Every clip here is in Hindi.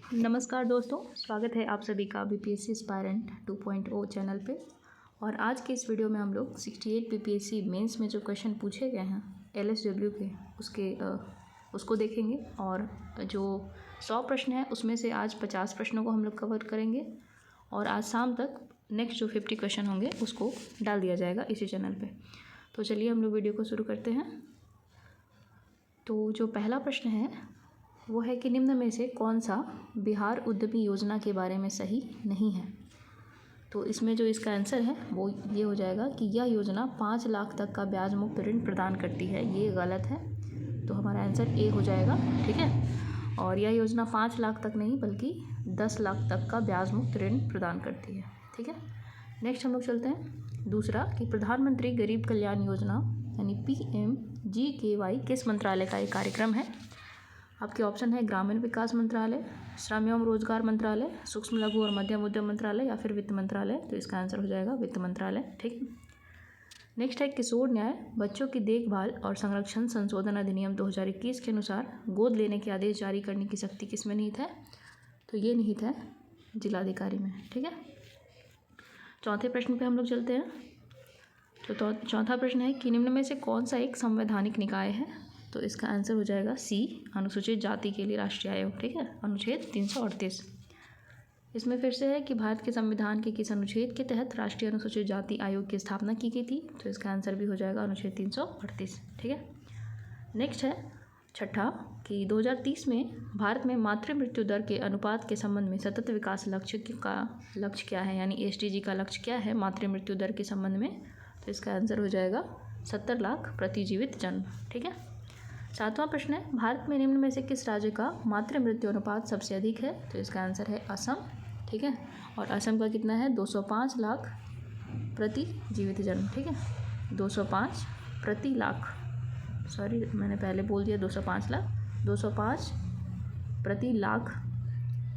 नमस्कार दोस्तों, स्वागत है आप सभी का बीपीएससी एस्पायरेंट 2.0 चैनल पे। और आज के इस वीडियो में हम लोग 68 बीपीएससी मेंस में जो क्वेश्चन पूछे गए हैं एलएसडब्ल्यू के उसको देखेंगे। और जो 100 प्रश्न है उसमें से आज 50 प्रश्नों को हम लोग कवर करेंगे और आज शाम तक नेक्स्ट जो 50 क्वेश्चन होंगे उसको डाल दिया जाएगा इसी चैनल पर। तो चलिए हम लोग वीडियो को शुरू करते हैं। तो जो पहला प्रश्न है वो है कि निम्न में से कौन सा बिहार उद्यमी योजना के बारे में सही नहीं है। तो इसमें जो इसका आंसर है वो ये हो जाएगा कि यह योजना 5 लाख तक का ब्याज मुक्त ऋण प्रदान करती है। ये गलत है, तो हमारा आंसर ए हो जाएगा। ठीक है, और यह योजना 5 लाख तक नहीं बल्कि 10 लाख तक का ब्याज मुक्त ऋण प्रदान करती है। ठीक है, नेक्स्ट हम लोग चलते हैं दूसरा कि प्रधानमंत्री गरीब कल्याण योजना यानी PMGKY किस मंत्रालय का एक कार्यक्रम है। आपके ऑप्शन है ग्रामीण विकास मंत्रालय, श्रम एवं रोजगार मंत्रालय, सूक्ष्म लघु और मध्यम उद्यम मंत्रालय या फिर वित्त मंत्रालय। तो इसका आंसर हो जाएगा वित्त मंत्रालय। ठीक है, नेक्स्ट है किशोर न्याय बच्चों की देखभाल और संरक्षण संशोधन अधिनियम 2021 के अनुसार गोद लेने के आदेश जारी करने की शक्ति किसमें निहित है। तो ये निहित है जिलाधिकारी में। ठीक है, चौथे प्रश्न पे हम लोग चलते हैं। तो चौथा प्रश्न है कि निम्न में से कौन सा एक संवैधानिक निकाय है। तो इसका आंसर हो जाएगा सी, अनुसूचित जाति के लिए राष्ट्रीय आयोग। ठीक है, अनुच्छेद 338। इसमें फिर से है कि भारत के संविधान के किस अनुच्छेद के तहत राष्ट्रीय अनुसूचित जाति आयोग की स्थापना की गई थी। तो इसका आंसर भी हो जाएगा अनुच्छेद 338। ठीक है, नेक्स्ट है छठा कि 2030 में भारत में मातृ मृत्यु दर के अनुपात के संबंध में सतत विकास लक्ष्य क्या है, यानी SDG का लक्ष्य क्या है मातृ मृत्यु दर के संबंध में। तो इसका आंसर हो जाएगा 70 लाख प्रति जीवित जन्म। ठीक है, सातवां प्रश्न है भारत में निम्न में से किस राज्य का मातृ मृत्यु अनुपात सबसे अधिक है। तो इसका आंसर है असम। ठीक है, और असम का कितना है 205 लाख प्रति जीवित जन्म। ठीक है, 205 प्रति लाख, सॉरी मैंने पहले बोल दिया 205 लाख, 205 प्रति लाख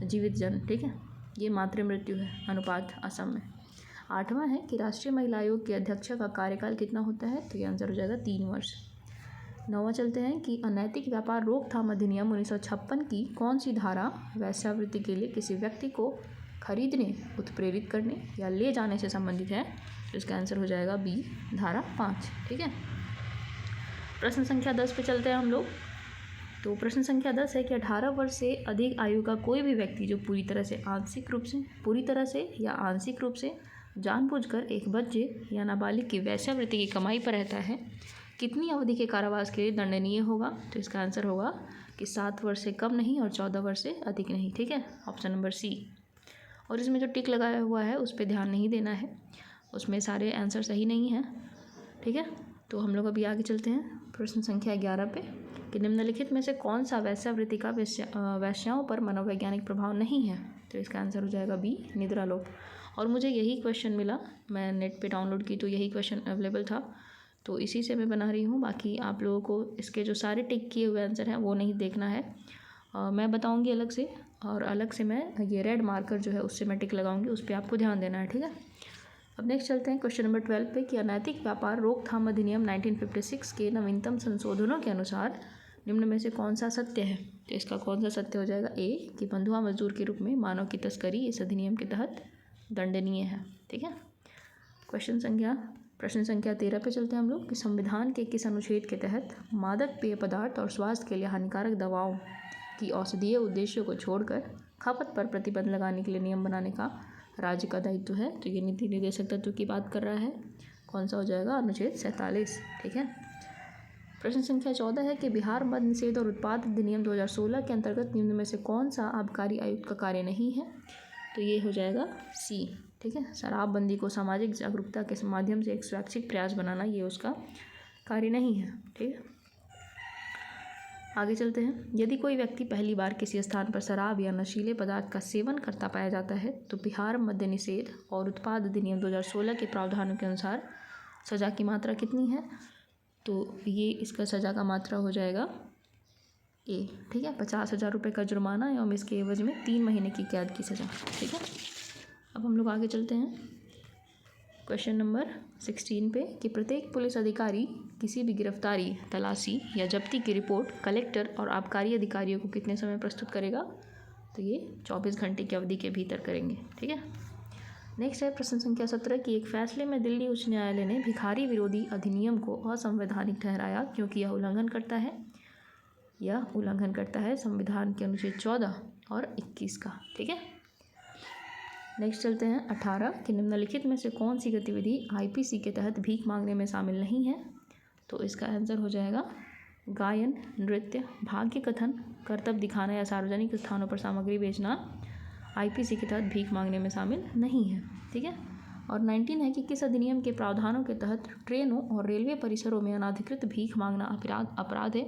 जीवित जन्म। ठीक है, ये मातृ मृत्यु है अनुपात असम में। आठवां है कि राष्ट्रीय महिला आयोग के अध्यक्ष का कार्यकाल कितना होता है। तो ये आंसर हो जाएगा 3 वर्ष। नौवां चलते हैं कि अनैतिक व्यापार रोकथाम अधिनियम 1956 की कौन सी धारा वेश्यावृत्ति के लिए किसी व्यक्ति को खरीदने, उत्प्रेरित करने या ले जाने से संबंधित है। तो इसका आंसर हो जाएगा बी, धारा 5। ठीक है, प्रश्न संख्या 10 पे चलते हैं हम लोग। तो प्रश्न संख्या 10 है कि 18 वर्ष से अधिक आयु का कोई भी व्यक्ति जो पूरी तरह से या आंशिक रूप से जानबूझकर एक बच्चे या नाबालिग की वेश्यावृत्ति की कमाई पर रहता है, कितनी अवधि के कारावास के लिए दंडनीय होगा। तो इसका आंसर होगा कि 7 वर्ष से कम नहीं और 14 वर्ष से अधिक नहीं। ठीक है, ऑप्शन नंबर सी। और इसमें जो टिक लगाया हुआ है उस पर ध्यान नहीं देना है, उसमें सारे आंसर सही नहीं हैं। ठीक है, तो हम लोग अभी आगे चलते हैं प्रश्न संख्या 11 पे कि निम्नलिखित में से कौन सा वेश्यावृत्ति का वेश्याओं पर मनोवैज्ञानिक प्रभाव नहीं है। तो इसका आंसर हो जाएगा बी, निद्रालोप। और मुझे यही क्वेश्चन मिला, मैं नेट पे डाउनलोड की तो यही क्वेश्चन अवेलेबल था, तो इसी से मैं बना रही हूँ। बाकी आप लोगों को इसके जो सारे टिक किए हुए आंसर हैं वो नहीं देखना है, मैं बताऊँगी अलग से, और अलग से मैं ये रेड मार्कर जो है उससे मैं टिक लगाऊंगी, उस पर आपको ध्यान देना है। ठीक है, अब नेक्स्ट चलते हैं क्वेश्चन नंबर 12 पे कि अनैतिक व्यापार रोकथाम अधिनियम 1956 के नवीनतम संशोधनों के अनुसार निम्न में से कौन सा सत्य है। तो इसका कौन सा सत्य हो जाएगा ए, कि बंधुआ मजदूर के रूप में मानव की तस्करी इस अधिनियम के तहत दंडनीय है। ठीक है, प्रश्न संख्या 13 पे चलते हैं हम लोग कि संविधान के किस अनुच्छेद के तहत मादक पेय पदार्थ और स्वास्थ्य के लिए हानिकारक दवाओं की औषधीय उद्देश्यों को छोड़कर खपत पर प्रतिबंध लगाने के लिए नियम बनाने का राज्य का दायित्व है। तो ये नीति निर्देशक तत्व की बात कर रहा है, कौन सा हो जाएगा अनुच्छेद 47। ठीक है, प्रश्न संख्या 14 है कि बिहार मद्य निषेध और उत्पाद अधिनियम 2016 के अंतर्गत निम्न में से कौन सा आबकारी आयुक्त का कार्य नहीं है। तो ये हो जाएगा सी। ठीक है, शराबबंदी को सामाजिक जागरूकता के माध्यम से एक स्वैच्छिक प्रयास बनाना ये उसका कार्य नहीं है। ठीक है, आगे चलते हैं। यदि कोई व्यक्ति पहली बार किसी स्थान पर शराब या नशीले पदार्थ का सेवन करता पाया जाता है तो बिहार मद्य निषेध और उत्पाद अधिनियम 2016 के प्रावधानों के अनुसार सज़ा की मात्रा कितनी है। तो ये इसका सज़ा का मात्रा हो जाएगा ए। ठीक है, 50,000 रुपये का जुर्माना एवं इसके एवज में 3 महीने की कैद की सज़ा। ठीक है, अब हम लोग आगे चलते हैं क्वेश्चन नंबर 16 पे कि प्रत्येक पुलिस अधिकारी किसी भी गिरफ्तारी, तलाशी या जब्ती की रिपोर्ट कलेक्टर और आबकारी अधिकारियों को कितने समय प्रस्तुत करेगा। तो ये 24 घंटे की अवधि के भीतर करेंगे, ठीक है। नेक्स्ट है प्रश्न संख्या 17 की एक फैसले में दिल्ली उच्च न्यायालय ने भिखारी विरोधी अधिनियम को असंवैधानिक ठहराया क्योंकि यह उल्लंघन करता है संविधान के अनुच्छेद 14 और 21 का, ठीक है। नेक्स्ट चलते हैं 18 कि निम्नलिखित में से कौन सी गतिविधि आईपीसी के तहत भीख मांगने में शामिल नहीं है। तो इसका आंसर हो जाएगा गायन, नृत्य, भाग्य कथन, कर्तव्य दिखाना या सार्वजनिक स्थानों पर सामग्री बेचना आईपीसी के तहत भीख मांगने में शामिल नहीं है, ठीक है। और 19 है कि किस अधिनियम के प्रावधानों के तहत ट्रेनों और रेलवे परिसरों में अनाधिकृत भीख मांगना अपराध है।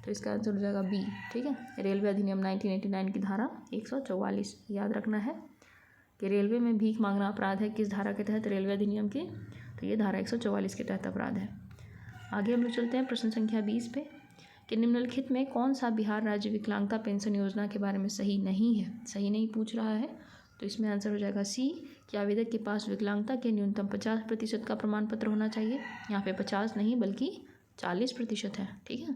तो इसका आंसर हो जाएगा बी, ठीक है। रेलवे अधिनियम 1989 की धारा 144 याद रखना है कि रेलवे में भीख मांगना अपराध है। किस धारा के तहत? रेलवे अधिनियम की, तो ये धारा 144 के तहत अपराध है। आगे हम लोग चलते हैं प्रश्न संख्या 20 पे कि निम्नलिखित में कौन सा बिहार राज्य विकलांगता पेंशन योजना के बारे में सही नहीं है। सही नहीं पूछ रहा है, तो इसमें आंसर हो जाएगा सी कि आवेदक के पास विकलांगता के न्यूनतम 50% का प्रमाण पत्र होना चाहिए। यहाँ पे 50 नहीं बल्कि 40% है, ठीक है।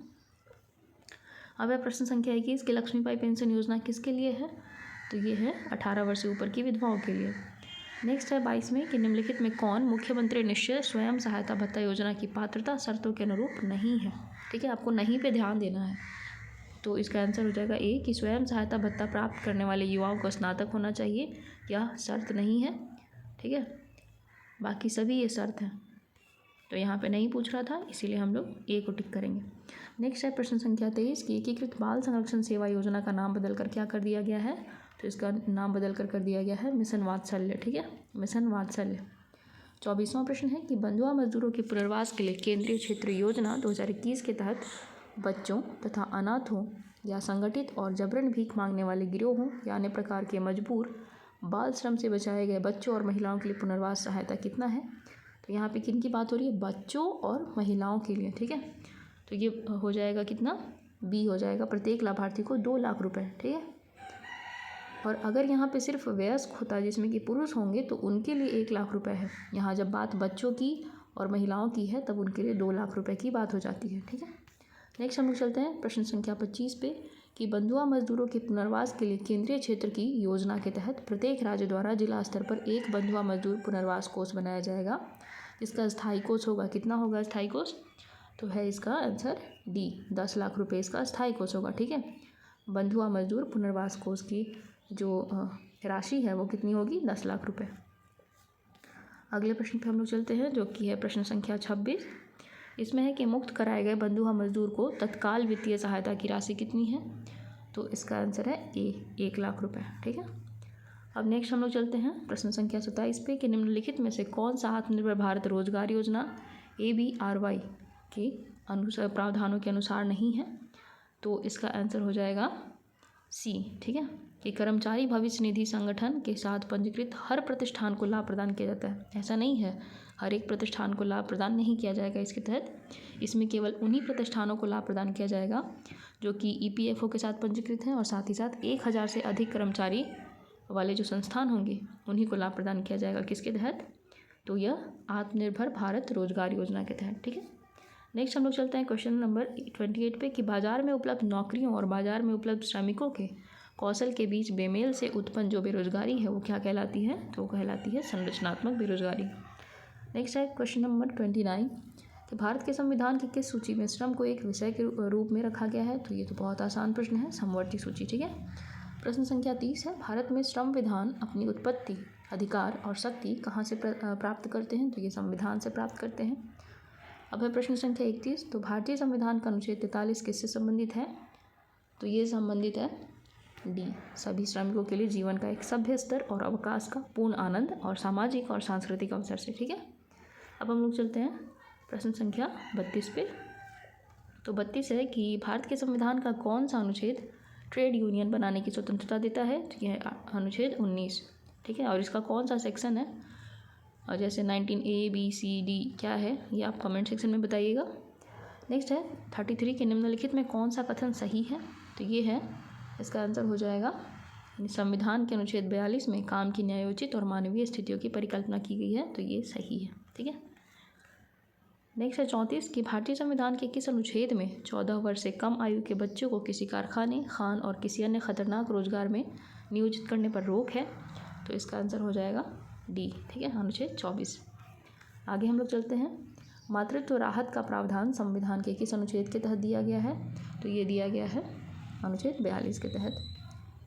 अब है प्रश्न संख्या 21 कि लक्ष्मीबाई पेंशन योजना किसके लिए है। तो ये है 18 वर्ष से ऊपर की विधवाओं के लिए। नेक्स्ट है 22 में कि निम्नलिखित में कौन मुख्यमंत्री निश्चित स्वयं सहायता भत्ता योजना की पात्रता शर्तों के अनुरूप नहीं है, ठीक है। आपको नहीं पे ध्यान देना है। तो इसका आंसर हो जाएगा ए कि स्वयं सहायता भत्ता प्राप्त करने वाले युवाओं को स्नातक होना चाहिए, यह शर्त नहीं है, ठीक है। बाकी सभी ये शर्त हैं, तो यहाँ पे नहीं पूछ रहा था, इसीलिए हम लोग ए को टिक करेंगे। नेक्स्ट है प्रश्न संख्या 23 की एकीकृत बाल संरक्षण सेवा योजना का नाम बदलकर क्या कर दिया गया है। तो इसका नाम बदलकर कर दिया गया है मिशन वात्सल्य, ठीक है, मिशन वात्सल्य। 24वां प्रश्न है कि बंधुआ मजदूरों के पुनर्वास के लिए केंद्रीय क्षेत्र योजना 2021 के तहत बच्चों तथा अनाथों या संगठित और जबरन भीख मांगने वाले गिरोहों या अन्य प्रकार के मजबूर बाल श्रम से बचाए गए बच्चों और महिलाओं के लिए पुनर्वास सहायता कितना है। तो यहाँ पे किन की बात हो रही है? बच्चों और महिलाओं के लिए, ठीक है। तो ये हो जाएगा कितना? बी हो जाएगा, प्रत्येक लाभार्थी को 2 लाख रुपए, ठीक है। और अगर यहाँ पे सिर्फ वयस्क होता जिसमें कि पुरुष होंगे तो उनके लिए 1 लाख रुपए है। यहाँ जब बात बच्चों की और महिलाओं की है तब उनके लिए 2 लाख रुपए की बात हो जाती है, ठीक है। नेक्स्ट हम लोग चलते हैं प्रश्न संख्या 25 पे कि बंधुआ मजदूरों के पुनर्वास के लिए केंद्रीय क्षेत्र की योजना के तहत प्रत्येक राज्य द्वारा जिला स्तर पर एक बंधुआ मजदूर पुनर्वास कोष बनाया जाएगा, जिसका स्थायी कोष होगा। कितना होगा स्थायी कोष? तो है इसका आंसर डी, 10 लाख रुपए इसका स्थायी कोष होगा, ठीक है। बंधुआ मजदूर पुनर्वास कोष की जो राशि है वो कितनी होगी? 10 लाख रुपए। अगले प्रश्न पे हम लोग चलते हैं जो कि है प्रश्न संख्या 26। इसमें है कि मुक्त कराए गए बंधुआ मजदूर को तत्काल वित्तीय सहायता की राशि कितनी है। तो इसका आंसर है ए, 1 लाख रुपए, ठीक है। अब नेक्स्ट हम लोग चलते हैं प्रश्न संख्या 27 पे कि निम्नलिखित में से कौन सा आत्मनिर्भर भारत रोजगार योजना ABRY के अनुसार प्रावधानों के अनुसार नहीं है। तो इसका आंसर हो जाएगा सी, ठीक है, कि कर्मचारी भविष्य निधि संगठन के साथ पंजीकृत हर प्रतिष्ठान को लाभ प्रदान किया जाता है। ऐसा नहीं है, हर एक प्रतिष्ठान को लाभ प्रदान नहीं किया जाएगा इसके तहत। इसमें केवल उन्हीं प्रतिष्ठानों को लाभ प्रदान किया जाएगा जो कि EPFO के साथ पंजीकृत हैं और साथ ही साथ 1000 से अधिक कर्मचारी वाले जो संस्थान होंगे उन्हीं को लाभ प्रदान किया जाएगा। किसके तहत? तो यह आत्मनिर्भर भारत रोजगार योजना के तहत, ठीक है। नेक्स्ट हम लोग चलते हैं क्वेश्चन नंबर 28 पे कि बाजार में उपलब्ध नौकरियों और बाजार में उपलब्ध श्रमिकों के कौशल के बीच बेमेल से उत्पन्न जो बेरोजगारी है वो क्या कहलाती है। तो वो कहलाती है संरचनात्मक बेरोजगारी। नेक्स्ट है क्वेश्चन नंबर 29 कि भारत के संविधान की किस सूची में श्रम को एक विषय के रूप में रखा गया है। तो ये तो बहुत आसान प्रश्न है, समवर्ती सूची, ठीक है। प्रश्न संख्या 30 है भारत में श्रम विधान अपनी उत्पत्ति, अधिकार और शक्ति कहाँ से प्राप्त करते हैं। तो ये संविधान से प्राप्त करते हैं। अब है प्रश्न संख्या 31, तो भारतीय संविधान का अनुच्छेद 43 किससे संबंधित है। तो ये संबंधित है डी, सभी श्रमिकों के लिए जीवन का एक सभ्य स्तर और अवकाश का पूर्ण आनंद और सामाजिक और सांस्कृतिक अवसर से, ठीक है। अब हम लोग चलते हैं प्रश्न संख्या 32 पे। तो 32 है कि भारत के संविधान का कौन सा अनुच्छेद ट्रेड यूनियन बनाने की स्वतंत्रता देता है। तो यह अनुच्छेद 19, ठीक है। और इसका कौन सा सेक्शन है, और जैसे 19A B C D क्या है ये आप कमेंट सेक्शन में बताइएगा। नेक्स्ट है 33 के निम्नलिखित में कौन सा कथन सही है। तो ये है, इसका आंसर हो जाएगा संविधान के अनुच्छेद 42 में काम की न्यायोचित और मानवीय स्थितियों की परिकल्पना की गई है। तो ये सही है, ठीक है। नेक्स्ट है 34 कि भारतीय संविधान के किस अनुच्छेद में 14 वर्ष से कम आयु के बच्चों को किसी कारखाने, खान और किसी अन्य खतरनाक रोजगार में नियोजित करने पर रोक है। तो इसका आंसर हो जाएगा डी, ठीक है, अनुच्छेद 24। आगे हम लोग चलते हैं। मातृत्व राहत का प्रावधान संविधान के किस अनुच्छेद के तहत दिया गया है? तो ये दिया गया है अनुच्छेद 42 के तहत।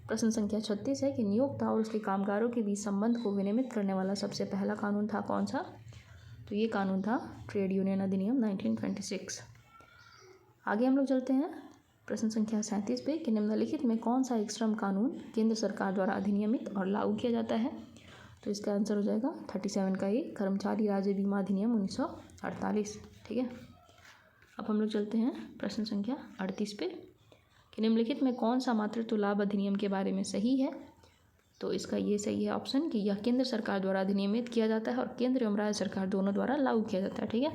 प्रश्न संख्या 36 है कि नियोक्ता और उसके कामगारों के बीच संबंध को विनियमित करने वाला सबसे पहला कानून था कौन सा? तो ये कानून था ट्रेड यूनियन अधिनियम 1926। आगे हम लोग चलते हैं प्रश्न संख्या 37 पे कि निम्नलिखित में कौन सा एक श्रम कानून केंद्र सरकार द्वारा अधिनियमित और लागू किया जाता है? तो इसका आंसर हो जाएगा 37 का ये कर्मचारी राज्य बीमा अधिनियम 1948, ठीक है। अब हम लोग चलते हैं प्रश्न संख्या 38 पे कि निम्नलिखित में कौन सा मातृत्व लाभ अधिनियम के बारे में सही है? तो इसका ये सही है ऑप्शन कि यह केंद्र सरकार द्वारा अधिनियमित किया जाता है और केंद्र एवं राज्य सरकार दोनों द्वारा लागू किया जाता है, ठीक है।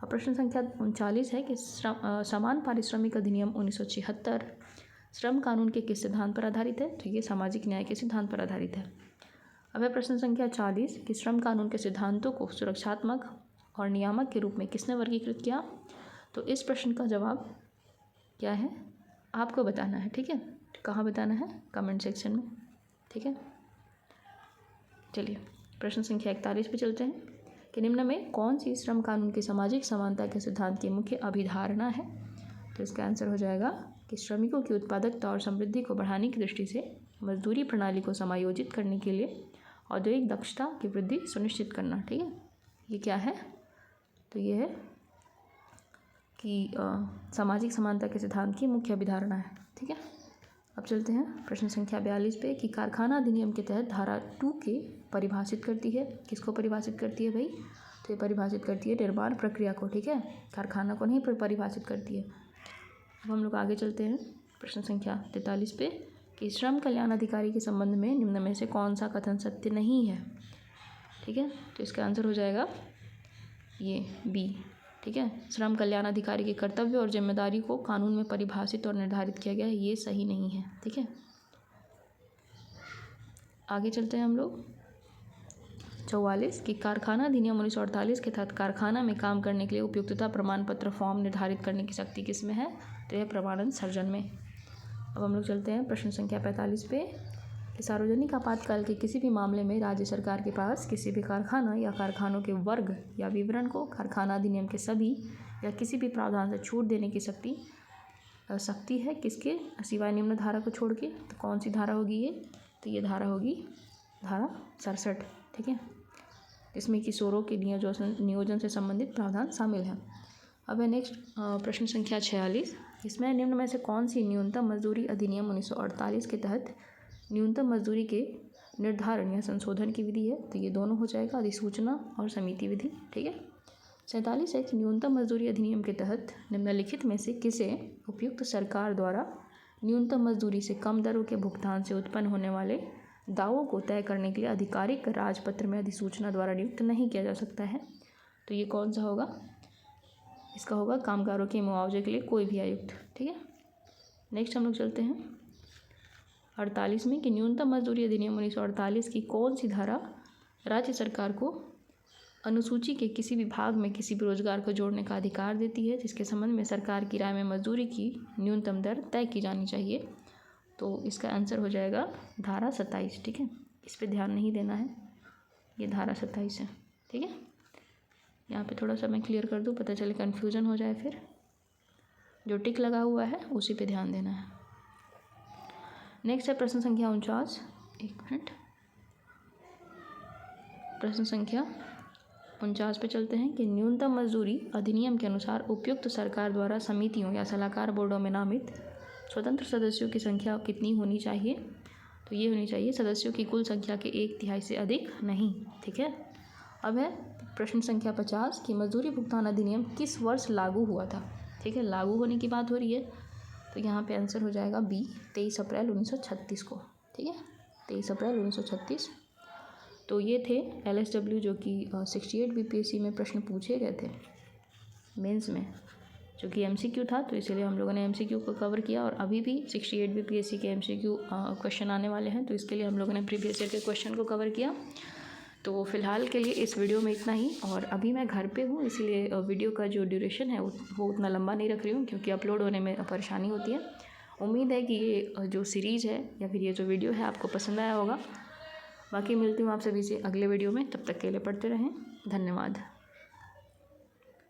अब प्रश्न संख्या 39 है कि समान पारिश्रमिक अधिनियम 1976 श्रम कानून के किस सिद्धांत पर आधारित है? तो ये सामाजिक न्याय के सिद्धांत पर आधारित है। अब है प्रश्न संख्या 40 कि श्रम कानून के सिद्धांतों को सुरक्षात्मक और नियामक के रूप में किसने वर्गीकृत किया? तो इस प्रश्न का जवाब क्या है आपको बताना है, ठीक है। कहाँ बताना है? कमेंट सेक्शन में, ठीक है। चलिए प्रश्न संख्या 41 पे चलते हैं कि निम्न में कौन सी श्रम कानून की सामाजिक समानता के सिद्धांत की मुख्य अभिधारणा है? तो इसका आंसर हो जाएगा कि श्रमिकों की उत्पादकता और समृद्धि को बढ़ाने की दृष्टि से मजदूरी प्रणाली को समायोजित करने के लिए औद्योगिक दक्षता की वृद्धि सुनिश्चित करना, ठीक है। ये क्या है? तो ये है कि सामाजिक समानता के सिद्धांत की मुख्य अभिधारणा है, ठीक है। अब चलते हैं प्रश्न संख्या 42 पे कि कारखाना अधिनियम के तहत धारा 2 के परिभाषित करती है। किसको परिभाषित करती है भाई? तो ये परिभाषित करती है निर्माण प्रक्रिया को, ठीक है, कारखाना को नहीं परिभाषित करती है। अब हम लोग आगे चलते हैं प्रश्न संख्या 43 पे कि श्रम कल्याण अधिकारी के संबंध में निम्न में से कौन सा कथन सत्य नहीं है? ठीक है, तो इसका आंसर हो जाएगा ये बी, ठीक है। श्रम कल्याण अधिकारी के कर्तव्य और जिम्मेदारी को कानून में परिभाषित और निर्धारित किया गया है, ये सही नहीं है, ठीक है। आगे चलते हैं हम लोग 44 कि कारखाना अधिनियम 1948 के तहत कारखाना में काम करने के लिए उपयुक्तता प्रमाण पत्र फॉर्म निर्धारित करने की शक्ति किसमें है? तो यह प्रमाणन सर्जन में। अब हम लोग चलते हैं प्रश्न संख्या 45 पे कि सार्वजनिक आपातकाल के किसी भी मामले में राज्य सरकार के पास किसी भी कारखाना या कारखानों के वर्ग या विवरण को कारखाना अधिनियम के सभी या किसी भी प्रावधान से छूट देने की शक्ति है, किसके सिवाय निम्न धारा को छोड़ के। तो कौन सी धारा होगी ये? तो ये धारा होगी धारा 67, ठीक है, इसमें किशोरों के नियोजन से संबंधित प्रावधान शामिल हैं। अब है नेक्स्ट प्रश्न संख्या 46, इसमें निम्न में से कौन सी न्यूनतम मजदूरी अधिनियम 1948 के तहत न्यूनतम मजदूरी के निर्धारण या संशोधन की विधि है? तो ये दोनों हो जाएगा, अधिसूचना और समिति विधि, ठीक है। 47 है कि न्यूनतम मजदूरी अधिनियम के तहत निम्नलिखित में से किसे उपयुक्त सरकार द्वारा न्यूनतम मजदूरी से कम दरों के भुगतान से उत्पन्न होने वाले दावों को तय करने के लिए आधिकारिक राजपत्र में अधिसूचना द्वारा नियुक्त नहीं किया जा सकता है? तो ये कौन सा होगा? इसका होगा कामगारों के मुआवजे के लिए कोई भी आयुक्त, ठीक है। नेक्स्ट हम लोग चलते हैं 48 में कि न्यूनतम मजदूरी अधिनियम 1948 की कौन सी धारा राज्य सरकार को अनुसूची के किसी भी भाग में किसी भी रोजगार को जोड़ने का अधिकार देती है जिसके संबंध में सरकार की राय में मजदूरी की न्यूनतम दर तय की जानी चाहिए? तो इसका आंसर हो जाएगा धारा 27, ठीक है। इस पर ध्यान नहीं देना है, ये धारा 27 है, ठीक है। यहाँ पे थोड़ा सा मैं क्लियर कर दूँ, पता चले कन्फ्यूज़न हो जाए, फिर जो टिक लगा हुआ है उसी पे ध्यान देना है। नेक्स्ट है प्रश्न संख्या 49, एक मिनट, प्रश्न संख्या 49 पे चलते हैं कि न्यूनतम मजदूरी अधिनियम के अनुसार उपयुक्त सरकार द्वारा समितियों या सलाहकार बोर्डों में नामित स्वतंत्र सदस्यों की संख्या कितनी होनी चाहिए? तो ये होनी चाहिए सदस्यों की कुल संख्या के 1/3 से अधिक नहीं, ठीक है। अब है प्रश्न संख्या 50 कि मजदूरी भुगतान अधिनियम किस वर्ष लागू हुआ था? ठीक है, लागू होने की बात हो रही है, तो यहाँ पे आंसर हो जाएगा बी, 23 अप्रैल 1936 को, ठीक है, 23 अप्रैल 1936। तो ये थे LSW जो कि 68 BPSC में प्रश्न पूछे गए थे मेंस में, जो कि MCQ था, तो इसीलिए हम लोगों ने MCQ को कवर किया। और अभी भी 68 BPSC के MCQ क्वेश्चन आने वाले हैं, तो इसके लिए हम लोगों ने प्रीवियस ईयर के क्वेश्चन को कवर किया। तो फ़िलहाल के लिए इस वीडियो में इतना ही। और अभी मैं घर पे हूँ, इसीलिए वीडियो का जो ड्यूरेशन है वो उतना लंबा नहीं रख रही हूँ, क्योंकि अपलोड होने में परेशानी होती है। उम्मीद है कि ये जो सीरीज़ है या फिर ये जो वीडियो है आपको पसंद आया होगा। बाकी मिलती हूँ आप सभी से अगले वीडियो में, तब तक के लिए पढ़ते रहें। धन्यवाद।